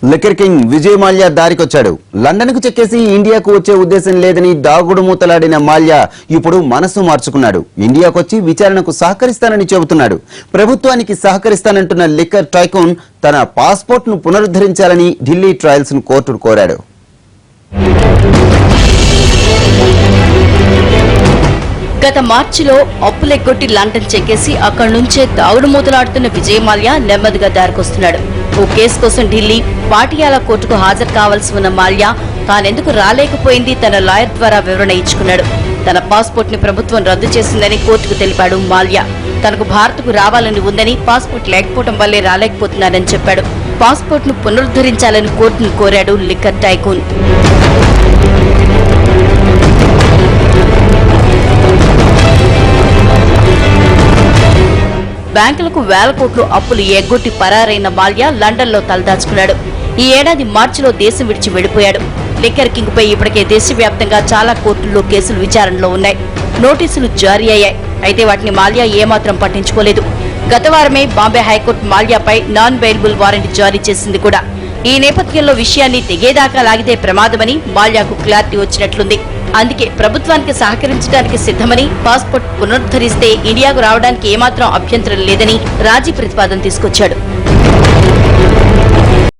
Liquor king Vijay Mallya దారికొచ్చాడు. London కు చెక్కేసి ఇండియాకు వచ్చే ఉద్దేశం లేదని దాగుడు మూతలాడిన మాల్యా ఇప్పుడు మనసు మార్చుకున్నాడు. ఇండియాకొచ్చి విచారణకు సహకరిస్తానని చెబుతున్నాడు. ప్రభుత్వానికి సహకరిస్తానంటున్న లిక్కర్ టైకూన్ తన పాస్పోర్ట్ ను పునరుద్ధరించాలని ఢిల్లీ ట్రయల్స్ ను కోర్టును కోరాడు. గత మార్చిలో అప్పులెగ్గొట్టి లండన్ చెక్కేసి అక్కడి నుంచే దాగుడు మూతలాడుతున్న విజయ్ మాల్యా నెమ్మదిగా దారికొస్తున్నాడు. ఓ కేసు కోసం ఢిల్లీ పాటియాలా కోర్టుకు హాజరు కావాల్సి ఉన్న మాల్యా తానెందుకు రాలేకపోయింది తన లాయర్ ద్వారా వివరణ ఇచ్చుకున్నాడు. తన పాస్పోర్ట్ ని ప్రభుత్వం రద్దు చేసిందని కోర్టుకు తెలిపాడు మాల్యా. తనకు భారత్కు రావాలని ఉందని, పాస్పోర్ట్ లేకపోవడం వల్లే రాలేకపోతున్నానని చెప్పాడు. పాస్పోర్ట్ ను పునరుద్ధరించాలని కోర్టును కోరాడు లిక్కర్ టైకూన్. బ్యాంకులకు వేల కోట్లు అప్పులు ఎగ్గొట్టి పరారైన మాల్యా లండన్ లో తలదాచుకున్నాడు. ఈ ఏడాది మార్చిలో దేశం విడిచి వెళ్లిపోయాడు. లిక్కర్ కింగ్ పై ఇప్పటికే దేశవ్యాప్తంగా చాలా కోర్టుల్లో కేసులు విచారణలో ఉన్నాయి. నోటీసులు జారీ అయ్యాయి. అయితే వాటిని మాల్యా ఏమాత్రం పట్టించుకోలేదు. గత వారమే బాంబే హైకోర్టు మాల్యాపై నాన్ బెయిలబుల్ వారెంట్ జారీ చేసింది కూడా. ఈ నేపథ్యంలో విషయాన్ని తెగేదాకా లాగితే ప్రమాదమని మాల్యాకు క్లారిటీ వచ్చినట్లుంది. అందుకే ప్రభుత్వానికి సహకరించడానికి సిద్ధమని, పాస్పోర్ట్ పునరుద్ధరిస్తే ఇండియాకు రావడానికి ఏమాత్రం అభ్యంతరం లేదని రాజీ ప్రతిపాదన తీసుకొచ్చాడు.